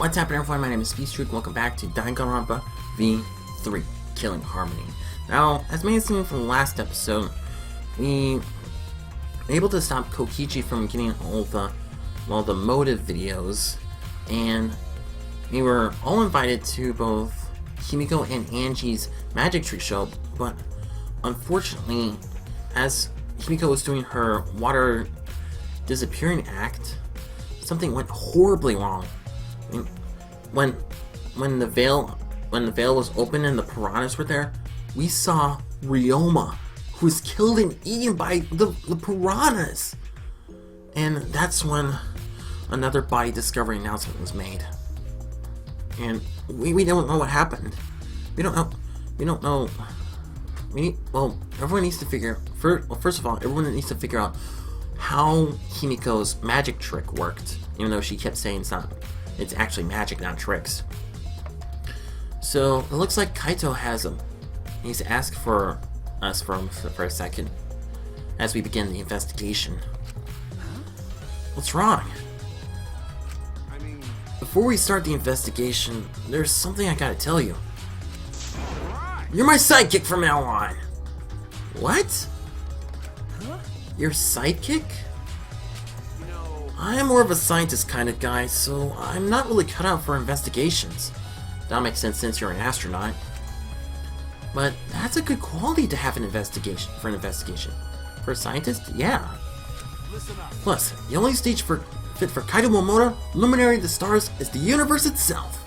What's happening, everyone? My name is Speedstreak. Welcome back to Danganronpa V3 Killing Harmony. Now, as may have seen from the last episode, we were able to stop Kokichi from getting all the motive videos, and we were all invited to both Himiko and Angie's magic trick show, but unfortunately, as Himiko was doing her water disappearing act, something went horribly wrong. When the veil was open and the piranhas were there, we saw Ryoma, who was killed and eaten by the piranhas. And that's when another body discovery announcement was made. And we don't know what happened. We don't know. Everyone needs to figure. First of all, everyone needs to figure out how Himiko's magic trick worked, even though she kept saying it's actually magic, not tricks. So it looks like Kaito has him. He's asked for us for a second as we begin the investigation. What's wrong? Before we start the investigation, there's something I gotta tell you. You're my sidekick from now on. What? Huh? Your sidekick? I'm more of a scientist kind of guy, so I'm not really cut out for investigations. That makes sense since you're an astronaut. But that's a good quality to have for an investigation. For a scientist, yeah. Plus, the only stage fit for Kaito Momota, luminary of the stars, is the universe itself.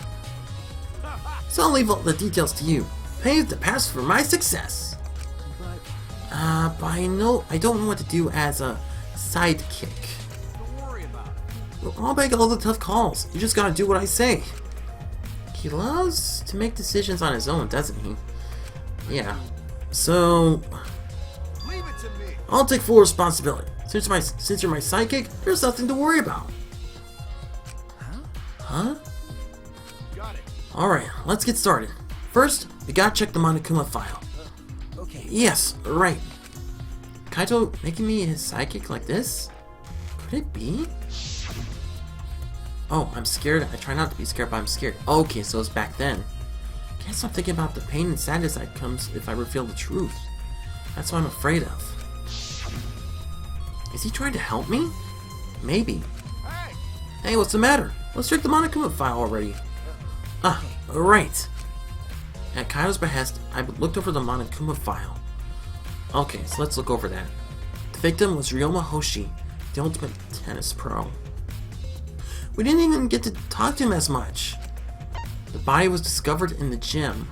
So I'll leave all the details to you. Pave the path for my success. But I don't know what to do as a sidekick. I'll make all the tough calls. You just gotta do what I say. He loves to make decisions on his own, doesn't he? Yeah. So leave it to me. I'll take full responsibility. Since you're my sidekick, there's nothing to worry about. Huh? Got it. Alright, let's get started. First, we gotta check the Monokuma file. Okay. Yes, right. Kaito making me his sidekick like this? Could it be? Oh, I'm scared. I try not to be scared, but I'm scared. Okay, so it's back then. Can't stop thinking about the pain and sadness that comes if I reveal the truth. That's what I'm afraid of. Is he trying to help me? Maybe. Hey, what's the matter? Let's check the Monokuma file already. Right. At Kaito's behest, I looked over the Monokuma file. Okay, so let's look over that. The victim was Ryoma Hoshi, the ultimate tennis pro. We didn't even get to talk to him as much. The body was discovered in the gym.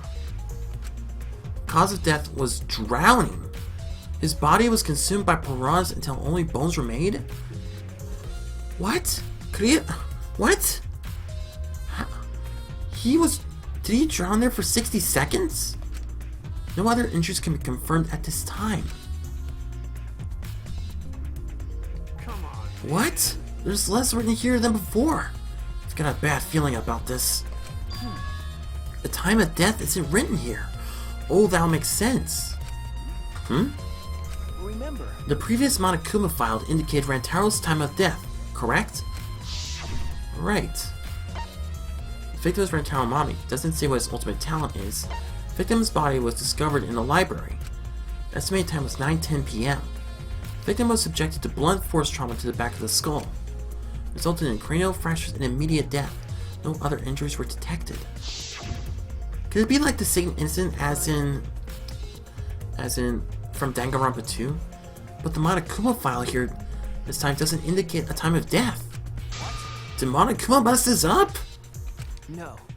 Cause of death was drowning. His body was consumed by piranhas until only bones were made? What? What? Did he drown there for 60 seconds? No other injuries can be confirmed at this time. Come on. What? There's less written here than before. I've got a bad feeling about this. The time of death isn't written here. Oh, that'll make sense. Remember, the previous Monokuma file indicated Rantaro's time of death, correct? Right. The victim's Rantaro Mommy doesn't say what his ultimate talent is. The victim's body was discovered in the library. The estimated time was 9:10 p.m. The victim was subjected to blunt force trauma to the back of the skull. Resulted in cranial fractures and immediate death. No other injuries were detected. Could it be like the same incident as in from Danganronpa 2? But the Monokuma file here this time doesn't indicate a time of death. Did Monokuma mess this up?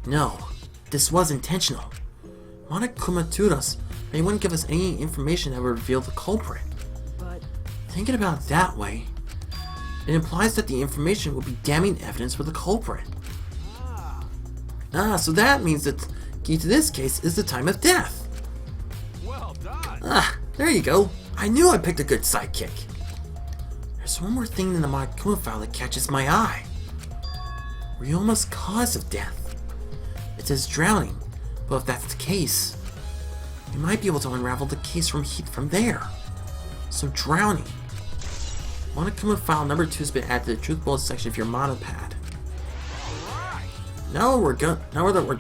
No, this was intentional. Monokuma told us that he wouldn't give us any information that would reveal the culprit. But thinking about it that way, it implies that the information will be damning evidence for the culprit. So that means that the key to this case is the time of death. Well done. There you go. I knew I picked a good sidekick. There's one more thing in the Monokuma file that catches my eye. Ryoma's cause of death. It says drowning, but if that's the case, we might be able to unravel the case from there. So drowning. Monokuma file number 2 has been added to the truth bullet section of your monopad. Now that we're done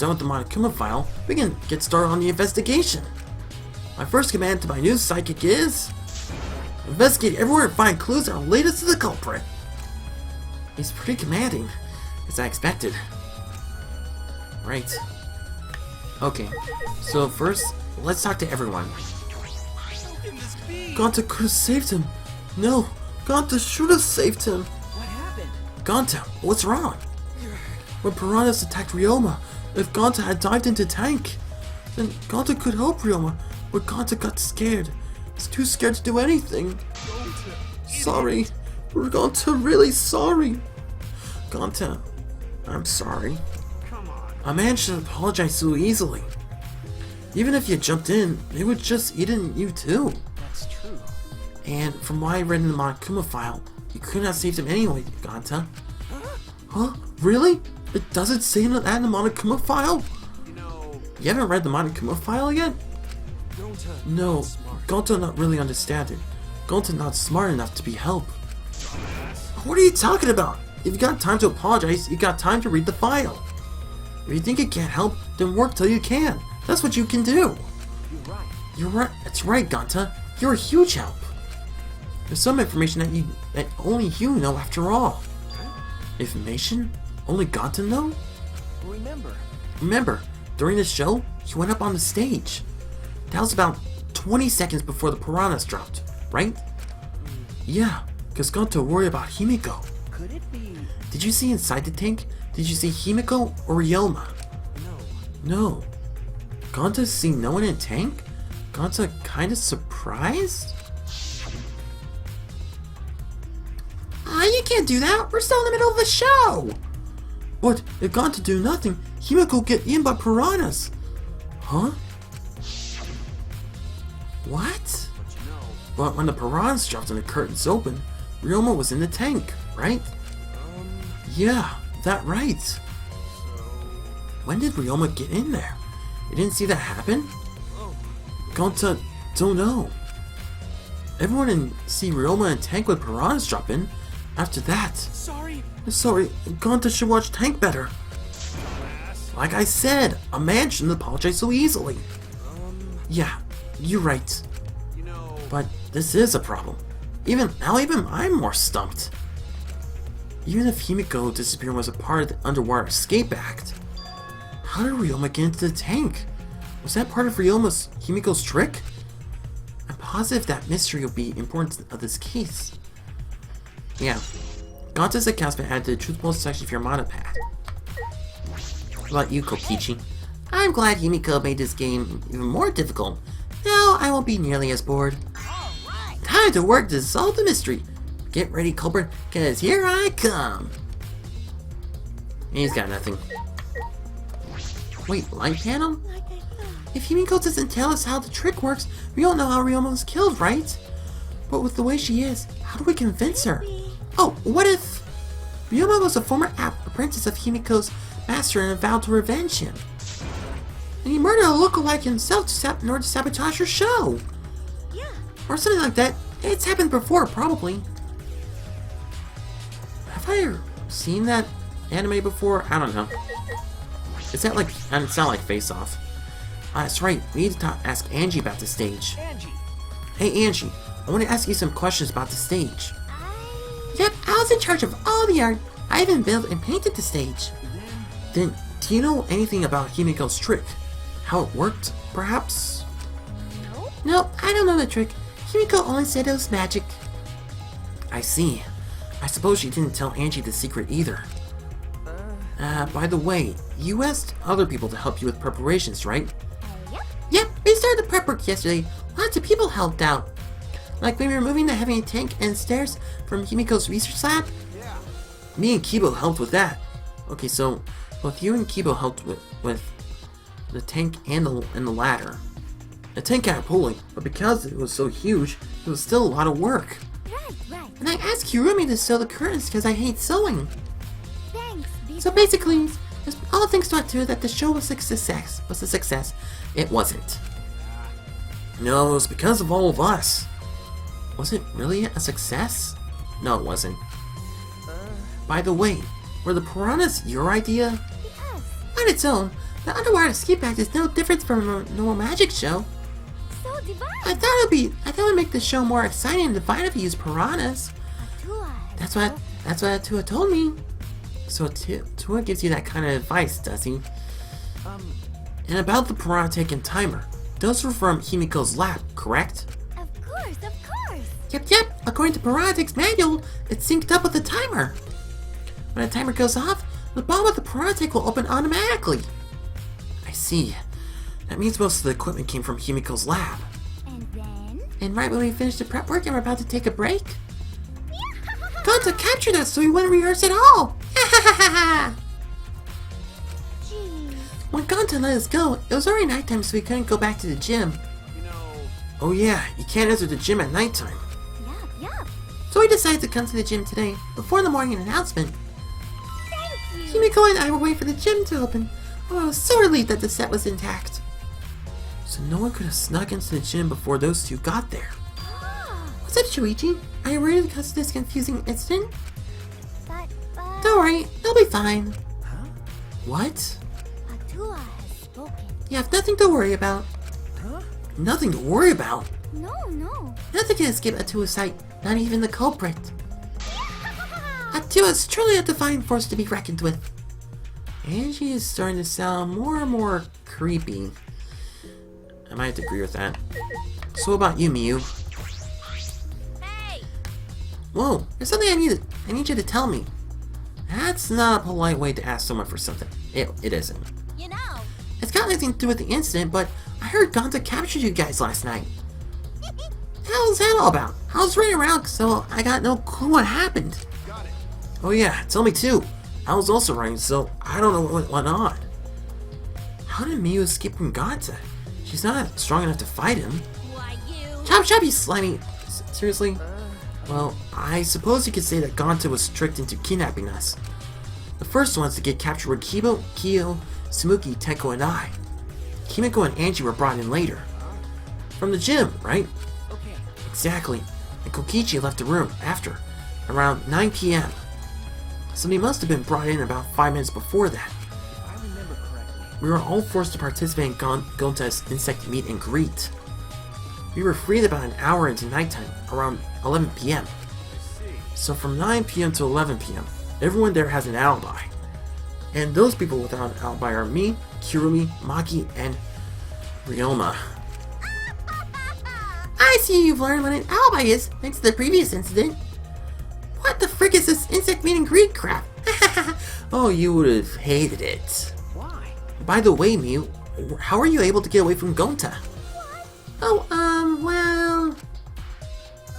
with the Monokuma file, we can get started on the investigation. My first command to my new sidekick is... investigate everywhere and find clues that are related to the culprit. He's pretty commanding, as I expected. Right. Okay, so first, let's talk to everyone. Gonta could have saved him. No, Gonta should have saved him. What happened? Gonta, what's wrong? When piranhas attacked Ryoma, if Gonta had dived into tank, then Gonta could help Ryoma, but Gonta got scared. He's too scared to do anything. Sorry. We're Gonta really sorry. Gonta, I'm sorry. Come on. A man should apologize so easily. Even if you jumped in, they would just eat in you too. That's true. And from what I read in the Monokuma file, you could not save him anyway, Gonta. Huh? Really? It doesn't say that in the Monokuma file? You know... You haven't read the Monokuma file yet? Gonta... No, Gonta not really understand it. Gonta not smart enough to be help. What are you talking about? If you got time to apologize, you got time to read the file. If you think you can't help, then work till you can. That's what you can do. You're right. You're right. That's right, Gonta. You're a huge help. There's some information that only you know after all. Information? Only Gonta know? Remember, during the show, he went up on the stage. That was about 20 seconds before the piranhas dropped, right? Yeah, because Gonta worried about Himiko. Could it be... Did you see inside the tank? Did you see Himiko or Ryoma? No. Gonta see no one in the tank? Gonta kinda surprised? You can't do that! We're still in the middle of the show! But if Gonta do nothing, Himiko get eaten by piranhas! Huh? What? But you know... But when the piranhas dropped and the curtains opened, Ryoma was in the tank, right? Yeah, that right. So... When did Ryoma get in there? You didn't see that happen? Oh. Gonta don't know. Everyone didn't see Ryoma and tank with piranhas drop in. After that... Sorry, Gonta should watch tank better. Like I said, a man shouldn't apologize so easily. Yeah, you're right. You know... But this is a problem. Even I'm more stumped. Even if Himiko disappearing was a part of the Underwater Escape Act, how did Ryoma get into the tank? Was that part of Himiko's trick? I'm positive that mystery will be important of this case. Yeah, Gonta's account's been added to the truthful section of your mana pad. What about you, Kokichi? I'm glad Himiko made this game even more difficult. Now I won't be nearly as bored. Time to work to solve the mystery. Get ready, culprit, cause here I come. He's got nothing. Wait, light panel? If Himiko doesn't tell us how the trick works, we don't know how Ryoma was killed, right? But with the way she is, how do we convince her? Oh, what if Ryoma was a former apprentice of Himiko's master and vowed to revenge him? And he murdered a lookalike himself in order to sabotage her show. Yeah. Or something like that. It's happened before, probably. Have I seen that anime before? I don't know. Is that like... It's not like Face Off. That's right. We need to ask Angie about the stage. Angie. Hey, Angie. I want to ask you some questions about the stage. Yep, I was in charge of all the art. I even built and painted the stage. Then, do you know anything about Himiko's trick? How it worked, perhaps? No, I don't know the trick. Himiko only said it was magic. I see. I suppose she didn't tell Angie the secret either. By the way, you asked other people to help you with preparations, right? Yep, we started the prep work yesterday. Lots of people helped out. Like when we were moving the heavy tank and stairs from Himiko's research lab? Yeah. Me and Kibo helped with that. Okay, so both you and Kibo helped with the tank and the ladder. The tank got pulling, but because it was so huge, it was still a lot of work. Right. And I asked Kirumi to sew the curtains because I hate sewing. Thanks. So basically, it's all thanks to it that the show was a success. It wasn't. No, it was because of all of us. Was it really a success? No, it wasn't. By the way, were the piranhas your idea? Yes. its own, the underwater escape act is no different from a normal magic show. So divine. I thought it would make the show more exciting and divine if you use piranhas. That's what Tua told me. So Tua gives you that kind of advice, does he? And about the piranha taking timer, those were from Himiko's lab, correct? Of course, of course. Yep. According to Piranha's manual, it's synced up with the timer. When the timer goes off, the bomb with the piranha will open automatically. I see. That means most of the equipment came from Himiko's lab. And then? And right when we finish the prep work and we're about to take a break, Gonta captured us so we wouldn't rehearse at all! Jeez. When Gonta let us go, it was already nighttime so we couldn't go back to the gym. You know, Oh yeah, you can't enter the gym at nighttime. Yup. So we decided to come to the gym today, before the morning announcement. Thank you. Himiko and I were waiting for the gym to open. Oh, I was so relieved that the set was intact. So no one could have snuck into the gym before those two got there. What's up, Shuichi? Are you worried because of this confusing incident? But Don't worry, they'll be fine. huh? What? Atua has spoken. You have nothing to worry about. Huh? Nothing to worry about? No. Nothing can escape Atua's sight, not even the culprit. Atua is truly a divine force to be reckoned with. And she is starting to sound more and more creepy. I might have to agree with that. So what about you, Miyu? Hey. Whoa, there's something I need you to tell me. That's not a polite way to ask someone for something. It isn't. You know. It's got nothing to do with the incident, but I heard Gonta captured you guys last night. How was that all about? I was running around, so I got no clue what happened. Got it. Oh yeah, tell me too. I was also running, so I don't know what went on. How did Miyu escape from Gonta? She's not strong enough to fight him. Why you? Chop, you slimy... Seriously? Well, I suppose you could say that Gonta was tricked into kidnapping us. The first ones to get captured were Kibo, Kyo, Sumuki, Tenko, and I. Kimiko and Angie were brought in later. From the gym, right? Okay. Exactly. And Kokichi left the room after, around 9 p.m. So they must have been brought in about 5 minutes before that. If I remember correctly. We were all forced to participate in Gonta's insect meet and greet. We were freed about an hour into nighttime, around 11 p.m. I see. So from 9 p.m. to 11 p.m., everyone there has an alibi. And those people without an alibi are me, Kirumi, Maki, and Ryoma. I see you've learned what an alibi is, thanks to the previous incident. What the frick is this insect meet and greet crap? Oh, you would have hated it. Why? By the way, Miyu, how are you able to get away from Gonta? Oh, well...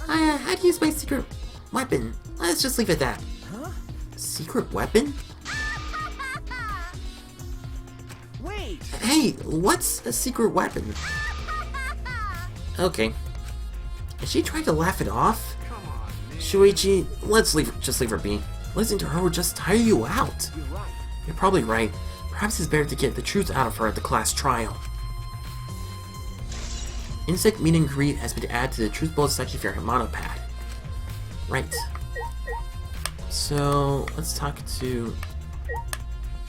I had to use my secret weapon. Let's just leave it at that. Huh? Secret weapon? Wait. Hey, what's a secret weapon? Okay. Is she trying to laugh it off? Come on, man. Shuichi, just leave her be. Listening to her would just tire you out. You're right. You're probably right. Perhaps it's better to get the truth out of her at the class trial. Insect meet and greet has been added to the truth bullet section of your Himano pad. Right. So, let's talk to...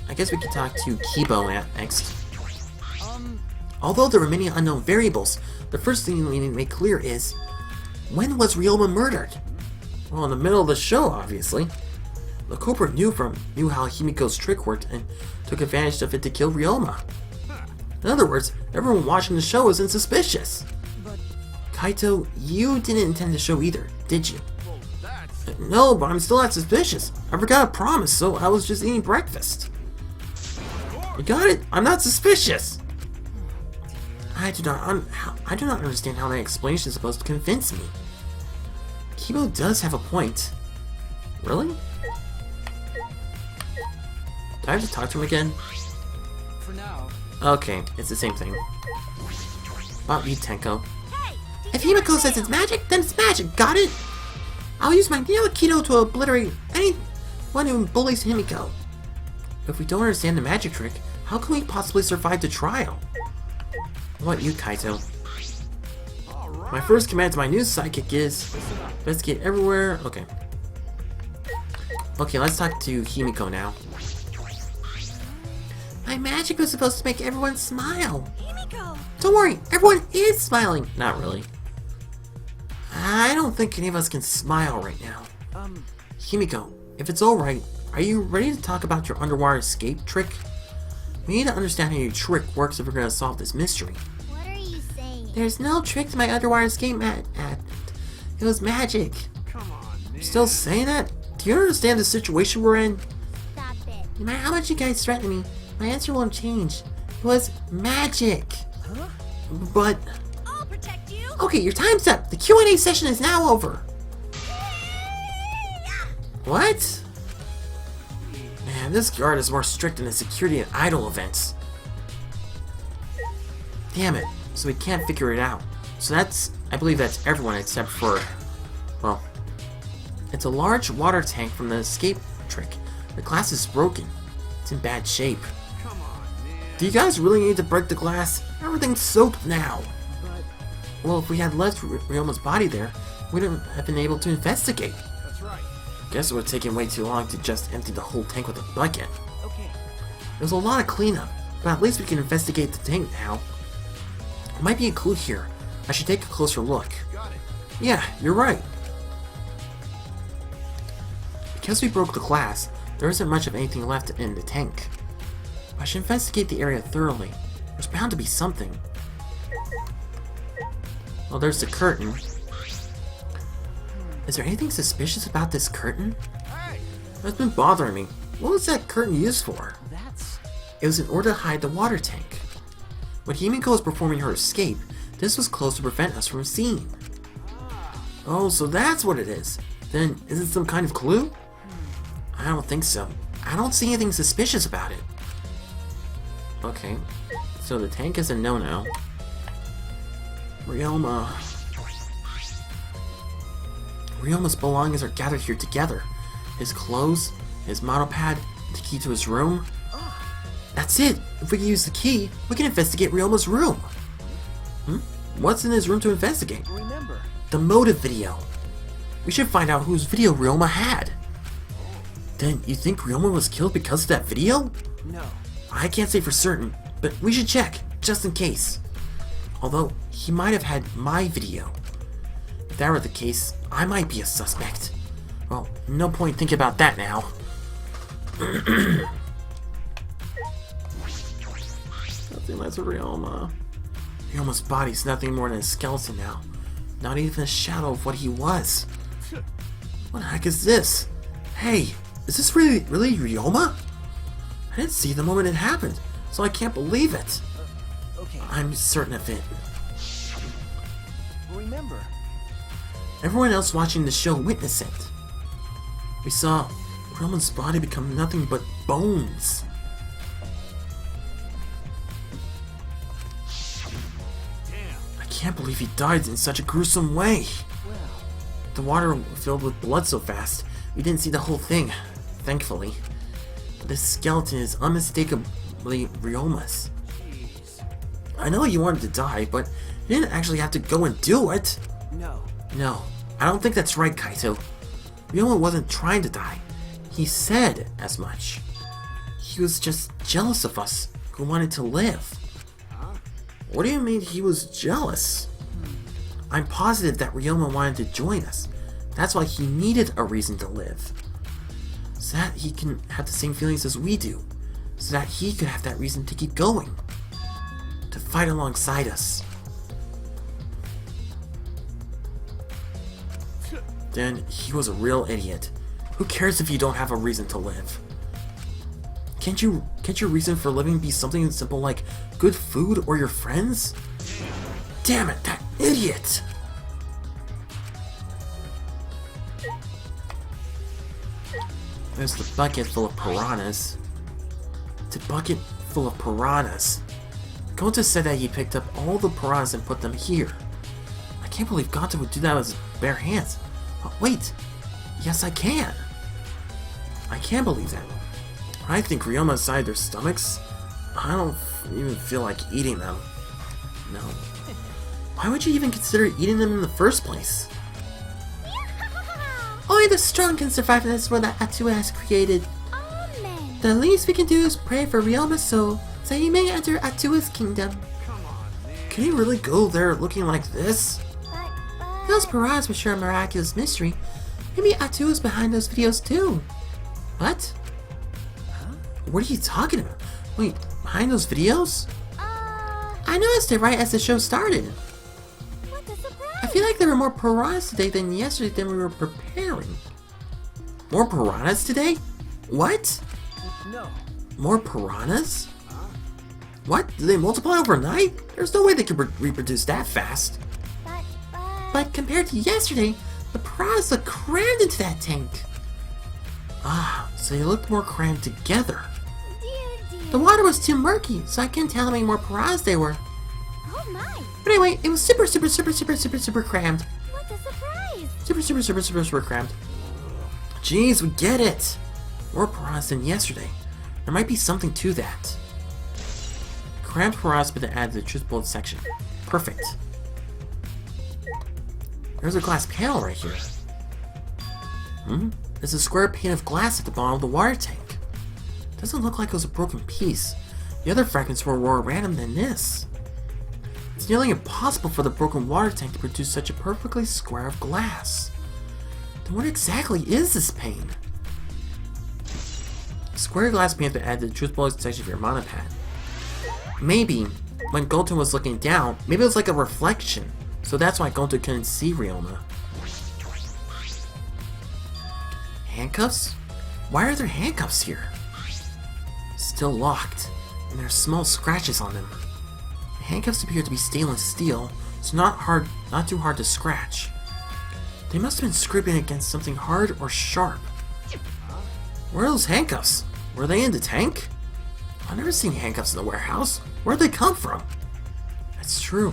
I guess we could talk to Kibo next. Although there are many unknown variables, the first thing we need to make clear is... when was Ryoma murdered? Well, in the middle of the show, obviously. The culprit knew how Himiko's trick worked and took advantage of it to kill Ryoma. In other words, everyone watching the show isn't suspicious. But Kaito, you didn't intend the show either, did you? well, that's No, but I'm still not suspicious. I forgot a promise, so I was just eating breakfast. You got it? I'm not suspicious. I do not understand how that explanation is supposed to convince me. Kibo does have a point. Really? Do I have to talk to him again? for now. Okay, it's the same thing. About you, Tenko. Hey. If Himiko says it's magic, then it's magic, got it? I'll use my Neo Aikido to obliterate anyone who bullies Himiko. If we don't understand the magic trick, how can we possibly survive the trial? What about you, Kaito? All right. My first command to my new sidekick is investigate everywhere. Okay. Okay, let's talk to Himiko now. My My magic was supposed to make everyone smile. Himiko! Don't worry, everyone is smiling. Not really. I don't think any of us can smile right now. Himiko, if it's alright, are you ready to talk about your underwater escape trick? We need to understand how your trick works if we're going to solve this mystery. What are you saying? There's no trick to my underwater escape It was magic. Come on, man. You're still saying that? Do you understand the situation we're in? Stop it. No matter how much you guys threaten me, my answer won't change. It was magic. Huh? But... I'll protect you. okay, your time's up. The Q&A session is now over. What? Man, this guard is more strict than the security at idol events. Damn it. So we can't figure it out. So I believe that's everyone except for, well, it's a large water tank from the escape trick. The glass is broken. It's in bad shape. Come on, man. Do you guys really need to break the glass? Everything's soaked now. But Well, if we had left Ryoma's body there, we wouldn't have been able to investigate. that's right. Guess it would have taken way too long to just empty the whole tank with a bucket. Okay. There was a lot of cleanup, but at least we can investigate the tank now. There might be a clue here. I should take a closer look. Got it. Yeah, you're right. Because we broke the glass, there isn't much of anything left in the tank. I should investigate the area thoroughly. There's bound to be something. Well, there's the curtain. Is there anything suspicious about this curtain? Hey, That's been bothering me. What was that curtain used for? that's... It was in order to hide the water tank. When Himiko was performing her escape, this was closed to prevent us from seeing. Oh, so that's what it is. Then, is it some kind of clue? I don't think so. I don't see anything suspicious about it. Okay, so the tank is a no-no. Ryoma's belongings are gathered here together. His clothes, his model pad, the key to his room. That's it! If we can use the key, we can investigate Ryoma's room. What's in his room to investigate? Remember. The motive video. We should find out whose video Ryoma had. Then, you think Ryoma was killed because of that video? No. I can't say for certain, but we should check, just in case. Although, he might have had my video. If that were the case, I might be a suspect. Well, no point thinking about that now. Nothing less of Ryoma. Ryoma's body's nothing more than a skeleton now. Not even a shadow of what he was. What the heck is this? Hey, is this really Ryoma? I didn't see the moment it happened, so I can't believe it. Okay. I'm certain of it. Remember. Everyone else watching the show witnessed it. We saw Ryoma's body become nothing but bones. Damn. I can't believe he died in such a gruesome way. Well, The water filled with blood so fast, we didn't see the whole thing, thankfully. But this skeleton is unmistakably Ryoma's. jeez. I know you wanted to die, but you didn't actually have to go and do it. No. No, I don't think that's right, Kaito. Ryoma wasn't trying to die. He said as much. He was just jealous of us, who wanted to live. Huh? What do you mean he was jealous? I'm positive that Ryoma wanted to join us. That's why he needed a reason to live. So that he can have the same feelings as we do. So that he could have that reason to keep going. To fight alongside us. Then he was a real idiot. Who cares if you don't have a reason to live? Can't your reason for living be something simple like good food or your friends? Damn it, that idiot! There's the bucket full of piranhas. It's a bucket full of piranhas. Goto said that he picked up all the piranhas and put them here. I can't believe Goto would do that with his bare hands. Oh, wait! Yes, I can! I can believe that. I think Ryoma inside their stomachs. I don't even feel like eating them. No. Why would you even consider eating them in the first place? Only the strong can survive in this world that Atua has created. Amen. The least we can do is pray for Ryoma so he may enter Atua's kingdom. Come on, man. Can you really go there looking like this? But Those piranhas were sure a miraculous mystery. Maybe Atua's behind those videos too. What? What are you talking about? Wait, behind those videos? I noticed it right as the show started. what a surprise! I feel like there were more piranhas today than yesterday than we were preparing. More piranhas today? What? No. More piranhas? What? Do they multiply overnight? There's no way they could reproduce that fast. But compared to yesterday, the piranhas look crammed into that tank. Ah, so they looked more crammed together. Dear. The water was too murky, so I couldn't tell how many more piranhas there were. Oh my! But anyway, it was super crammed. What a surprise! Super crammed. Jeez, we get it. More piranhas than yesterday. There might be something to that. Crammed piranhas been added to the truth bullet section. Perfect. There's a glass panel right here. There's a square pane of glass at the bottom of the water tank. Doesn't look like it was a broken piece. The other fragments were more random than this. It's nearly impossible for the broken water tank to produce such a perfectly square of glass. Then what exactly is this pane? A square glass pane has been added to the truth bullet section of your monopad. Maybe, when Goten was looking down, maybe it was like a reflection. So that's why Goten couldn't see Ryoma. Handcuffs? Why are there handcuffs here? Still locked, and there are small scratches on them. The handcuffs appear to be stainless steel, so not too hard to scratch. They must have been scraping against something hard or sharp. Where are those handcuffs? Were they in the tank? I've never seen handcuffs in the warehouse. Where'd they come from? That's true.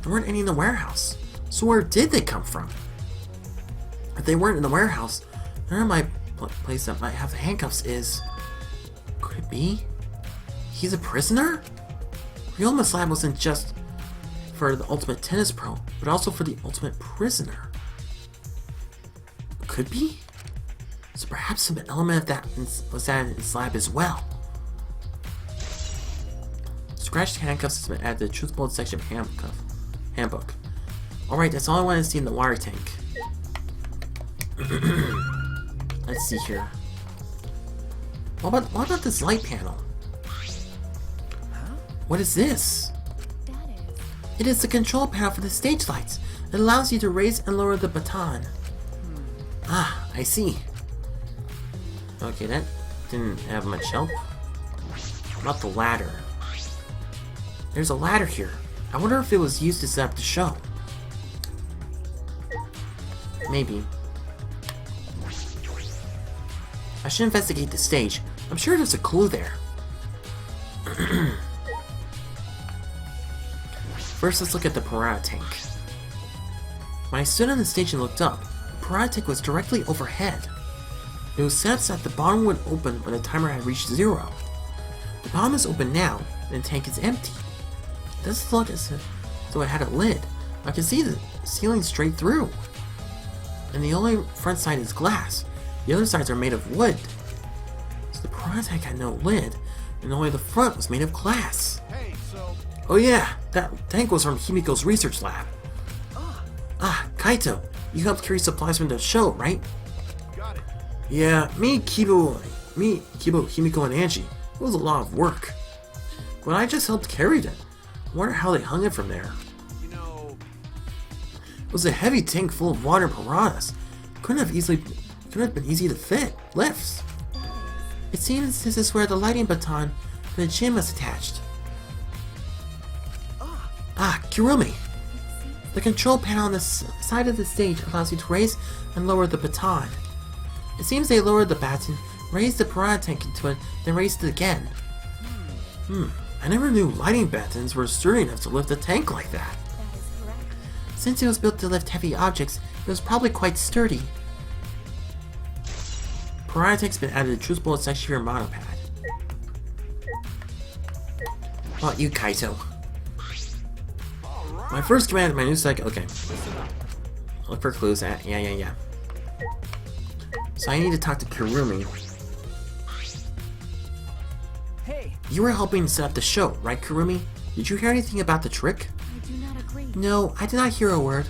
There weren't any in the warehouse. So where did they come from? If they weren't in the warehouse, then my place that might have the handcuffs is... Could it be? He's a prisoner? Ryoma's lab wasn't just for the ultimate tennis pro, but also for the ultimate prisoner. Could be? So perhaps some element of that was added in his lab as well. Scratched handcuffs has been added to the truth bullet section of handbook. Alright, that's all I wanted to see in the water tank. Let's see here. What about this light panel? What is this? That is. It is the control panel for the stage lights. It allows you to raise and lower the baton. Ah, I see. Okay, that didn't have much help. What about the ladder? There's a ladder here. I wonder if it was used to set up the show. Maybe. I should investigate the stage. I'm sure there's a clue there. First, let's look at the piranha tank. When I stood on the stage and looked up, the piranha tank was directly overhead. It was set up so that the bottom would open when the timer had reached 0. The bottom is open now, and the tank is empty. It doesn't look as though it had a lid. I can see the ceiling straight through. And the only front side is glass. The other sides are made of wood. So the piranha tank had no lid, and only the front was made of glass. Hey, so... Oh yeah, that tank was from Himiko's research lab. Ah, Kaito, you helped carry supplies from the show, right? Got it. Yeah, Kibo, Himiko, and Angie. It was a lot of work. But I just helped carry them. I wonder how they hung it from there. You know... It was a heavy tank full of water and piranhas. Couldn't have been easy to fit. Lifts. It seems this is where the lighting baton for the gym is attached. Ah, Kirumi. The control panel on the side of the stage allows you to raise and lower the baton. It seems they lowered the baton, raised the piranha tank into it, then raised it again. I never knew lighting batons were sturdy enough to lift a tank like that. That is correct. Since it was built to lift heavy objects, it was probably quite sturdy. Piranha tank's been added to the truth bullet section of your monopad. How about you, Kaito? My first command in my new cycle. Okay. Look for clues at. Yeah. So I need to talk to Kirumi. You were helping set up the show, right, Kurumi? Did you hear anything about the trick? I do not agree. No, I did not hear a word.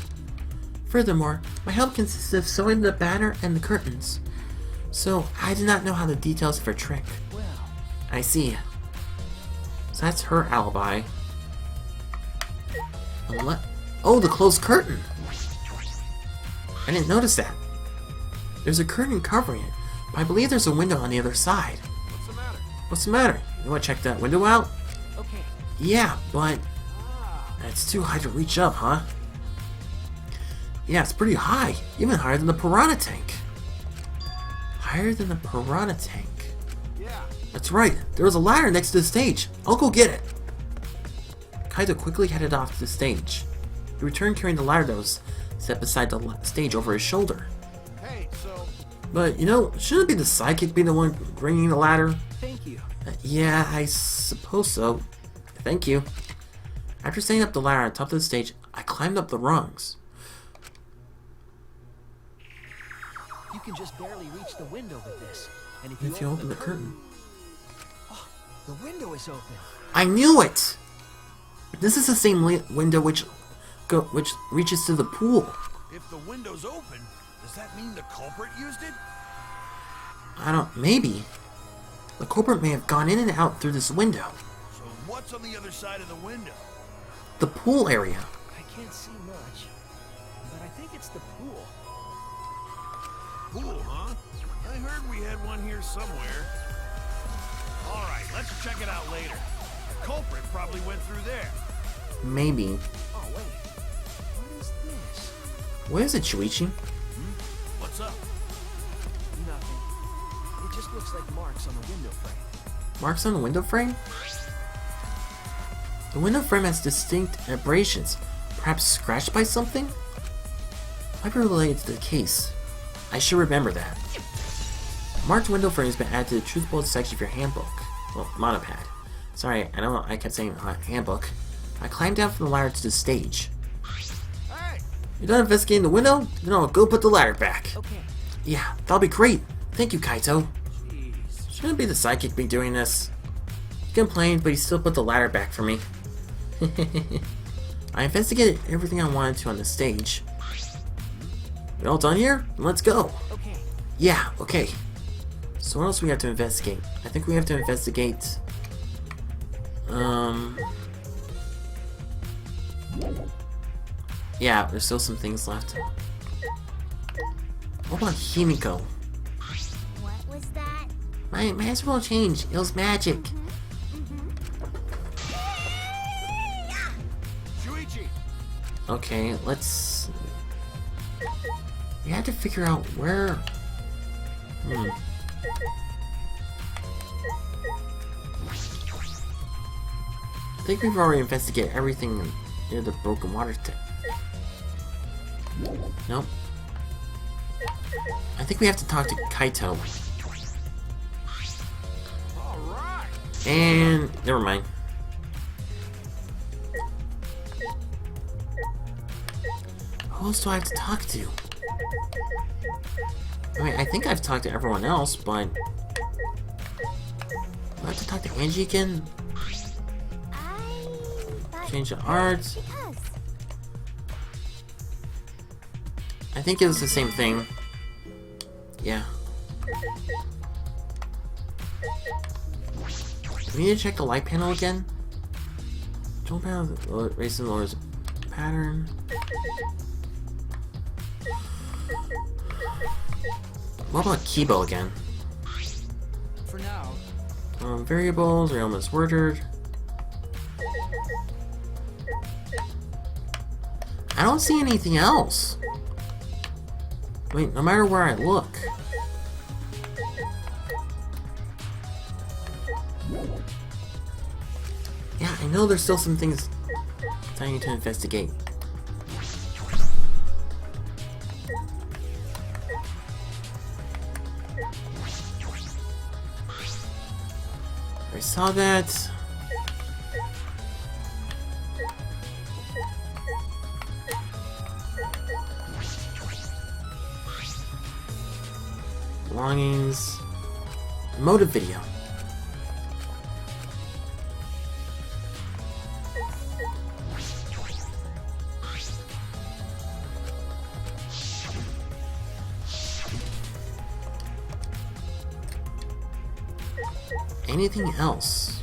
Furthermore, my help consists of sewing the banner and the curtains. So, I did not know how the details of her trick. Well, I see. So that's her alibi. Oh, the closed curtain! I didn't notice that. There's a curtain covering it, but I believe there's a window on the other side. what's the matter? What's the matter? You want to check that window out? Okay. Yeah, but Ah, it's too high to reach up, huh? Yeah, it's pretty high. Even higher than the piranha tank. Higher than the piranha tank. yeah. That's right. There was a ladder next to the stage. I'll go get it. Kaito quickly headed off to the stage. He returned carrying the ladder that was set beside the stage over his shoulder. Hey, so But, you know, shouldn't it be the sidekick being the one bringing the ladder? thank you. Yeah, I suppose so. Thank you. After setting up the ladder on top of the stage, I climbed up the rungs. You can just barely reach the window with this. And If you open the curtain. the window is open. I knew it! This is the same window which reaches to the pool. If the window's open, does that mean the culprit used it? Maybe. The culprit may have gone in and out through this window. So what's on the other side of the window? The pool area. I can't see much, but I think it's the pool. Pool, huh? I heard we had one here somewhere. Alright, let's check it out later. The culprit probably went through there. Maybe. Oh, wait. What is this? What is it, Shuichi? What's up? Nothing. It just looks like marks on the window frame. Marks on the window frame? The window frame has distinct abrasions. Perhaps scratched by something? Might be related to the case. I should remember that. Marked window frame has been added to the truth bold section of your handbook. Well, monopad. Sorry, I know I kept saying handbook. I climbed down from the ladder to the stage. Hey! You're done investigating the window? Then I'll go put the ladder back. Okay. Yeah, that'll be great. Thank you, Kaito. Jeez. Shouldn't be the sidekick be doing this. He complained, but he still put the ladder back for me. I investigated everything I wanted to on the stage. We all done here? Let's go. Okay. Yeah, okay. So what else we have to investigate? I think we have to investigate... Yeah, there's still some things left. What about Himiko? What was that? My mask won't change. It was magic. Shuichi! Okay, let's... We have to figure out where... I think we've already investigated everything near the broken water tip. Nope. I think we have to talk to Kaito. Alright! And... never mind. Who else do I have to talk to? I mean, I think I've talked to everyone else, but... Do I have to talk to Angie again? Change the arts. Because I think it was the same thing. Yeah. We need to check the light panel again. Control panel raises and lowers pattern. What about Kibo again? For now. Variables, Ryoma's worded. I don't see anything else. Wait, no matter where I look. Yeah, I know there's still some things that I need to investigate. I saw that. Belongings. Motive video. anything else?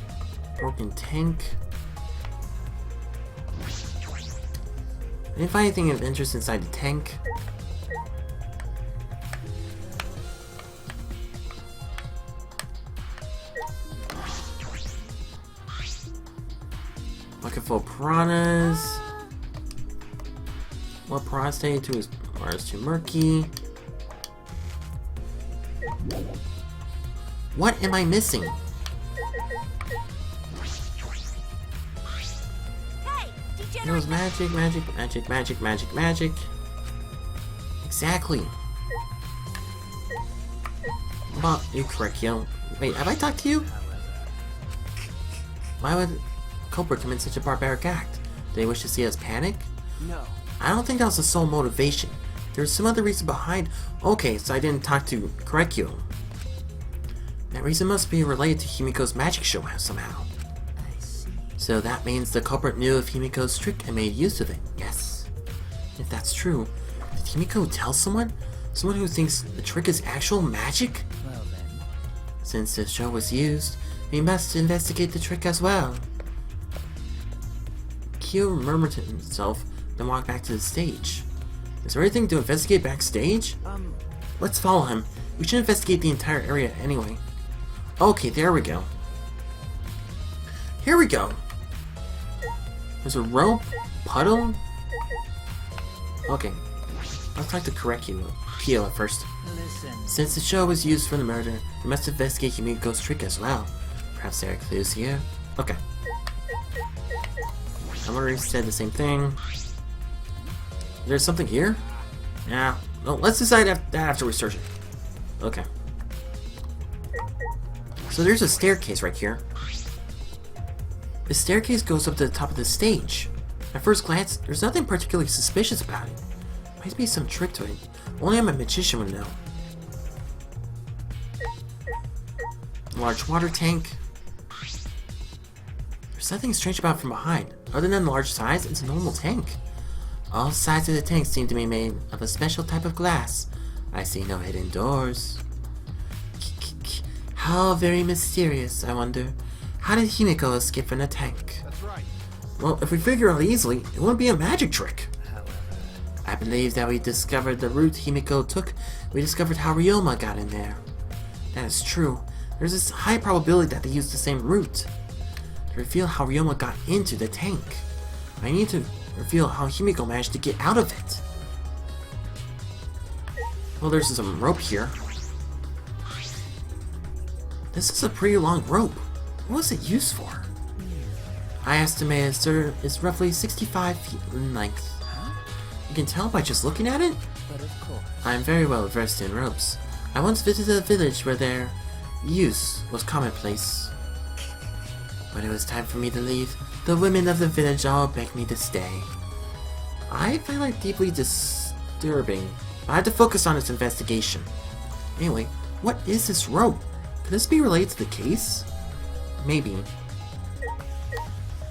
Broken tank. I didn't find anything of interest inside the tank. Bucket full of piranhas. More prostate to his Mars too murky. What am I missing? It was magic, magic, magic, magic, magic, magic. Exactly. Well, you're correct, yo. Wait, have I talked to you? Why would culprit commit such a barbaric act? Do they wish to see us panic? No. I don't think that was the sole motivation. There's some other reason behind. Okay, so I didn't talk to Korekyo. That reason must be related to Himiko's magic show somehow. I see. So that means the culprit knew of Himiko's trick and made use of it. Yes. If that's true, did Himiko tell someone? Someone who thinks the trick is actual magic? Well then. Since the show was used, we must investigate the trick as well. Kyo murmured to himself, then walked back to the stage. Is there anything to investigate backstage? Let's follow him. We should investigate the entire area anyway. Okay, there we go. Here we go. There's a rope, puddle. Okay, let's talk to Kyo at first. Listen. Since the show was used for the murder, we must investigate Himiko's trick as well. Perhaps there are clues here. Okay. Someone already said the same thing. There's something here? Yeah. No, let's decide that after we search it. Okay. So there's a staircase right here. The staircase goes up to the top of the stage. At first glance, there's nothing particularly suspicious about it. Might be some trick to it. Only a magician would know. A large water tank. There's nothing strange about it from behind. Other than the large size, it's a normal tank. All sides of the tank seem to be made of a special type of glass. I see no hidden doors. How very mysterious, I wonder. How did Himiko escape from the tank? That's right. Well, if we figure out easily, it wouldn't be a magic trick. I believe that we discovered the route Himiko took. We discovered how Ryoma got in there. That is true. There's this high probability that they used the same route. To reveal how Ryoma got into the tank, I need to reveal how Himiko managed to get out of it. Well, there's some rope here. This is a pretty long rope. What was it used for? I estimate it's roughly 65 feet in length. You can tell by just looking at it? But of course. I am very well versed in ropes. I once visited a village where their use was commonplace. When it was time for me to leave, the women of the village all begged me to stay. I find it deeply disturbing, but I have to focus on its investigation. Anyway, what is this rope? Could this be related to the case? Maybe.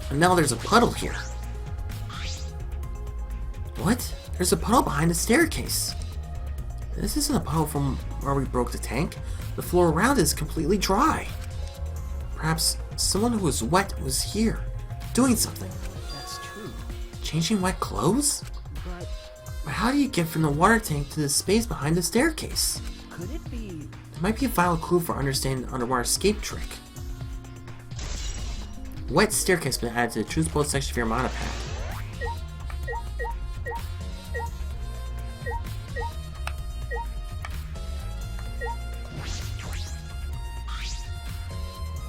And now there's a puddle here. What? There's a puddle behind the staircase. This isn't a puddle from where we broke the tank. The floor around is completely dry. Perhaps someone who was wet was here, doing something. That's true. Changing wet clothes? But how do you get from the water tank to the space behind the staircase? Could it be? There might be a vital clue for understanding the underwater escape trick. Wet staircase been added to the choose both section of your mana pad.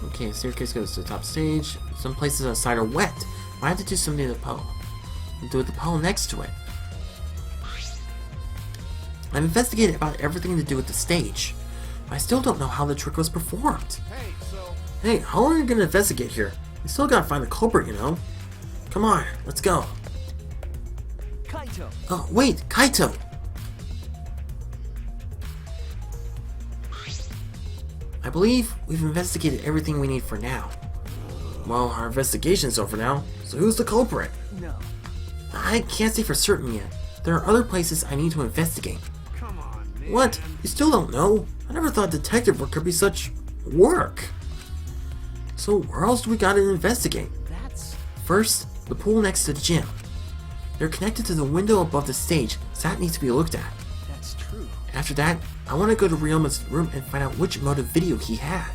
Okay, the staircase goes to the top stage. Some places outside are wet. I have to do something to the puddle. And do with the puddle next to it. I've investigated about everything to do with the stage. But I still don't know how the trick was performed. Hey, so Hey, how long are you gonna investigate here? We still gotta find the culprit, you know? Come on, let's go. Kaito. Oh, wait, Kaito! I believe we've investigated everything we need for now. Well, our investigation's over now, so who's the culprit? No. I can't say for certain yet. There are other places I need to investigate. come on, man. What? You still don't know? I never thought detective work could be such work. So where else do we gotta investigate? That's... First, the pool next to the gym. They're connected to the window above the stage, so that needs to be looked at. that's true. After that, I want to go to Ryoma's room and find out which mode of video he had.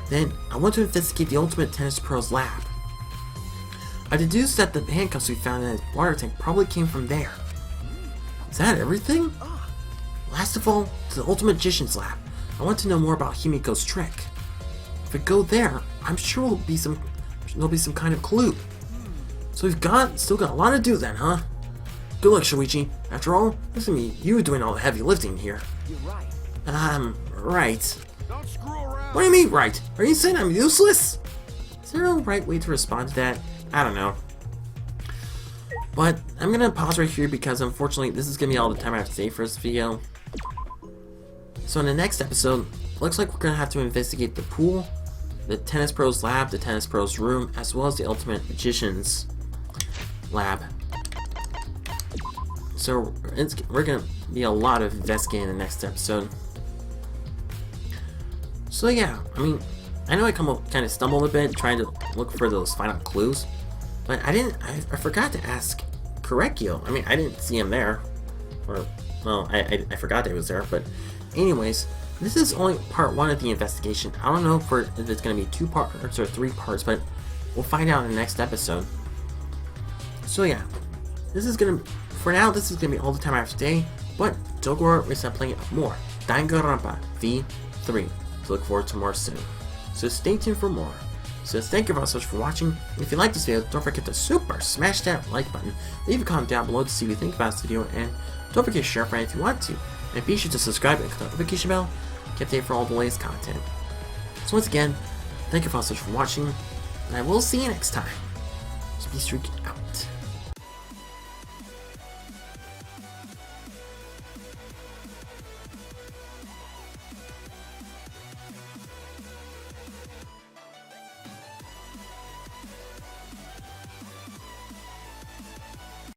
Then, I want to investigate the Ultimate Tennis Pro's lab. I deduced that the handcuffs we found in his water tank probably came from there. Is that everything? Last of all, to the Ultimate Magician's lab. I want to know more about Himiko's trick. If we go there, I'm sure there'll be some kind of clue. So we've still got a lot to do then, huh? Good luck, Shuichi. After all, this is me, you doing all the heavy lifting here. You're right. Right. Don't screw around. What do you mean, right? Are you saying I'm useless? Is there a right way to respond to that? I don't know. But I'm gonna pause right here because unfortunately this is gonna be all the time I have to say for this video. So in the next episode, looks like we're gonna have to investigate the pool, the Tennis Pro's lab, the Tennis Pro's room, as well as the Ultimate Magician's lab. So we're gonna be a lot of investigating in the next episode. So yeah, I mean, I know I kind of stumbled a bit trying to look for those final clues, but I forgot to ask Korekio. I mean, I didn't see him there, or well, I forgot that he was there. But anyways, this is only part 1 of the investigation. I don't know if it's gonna be 2 parts or 3 parts, but we'll find out in the next episode. So yeah, for now, this is gonna be all the time I have today, but don't worry, we're gonna playing more Danganronpa V3. So look forward to more soon. So stay tuned for more. So thank you very much for watching. If you like this video, don't forget to super smash that like button. Leave a comment down below to see what you think about this video, and don't forget to share a friend if you want to. And be sure to subscribe and click the notification bell to get updated for all the latest content. So once again, thank you very much for watching, and I will see you next time. Speedstreak out.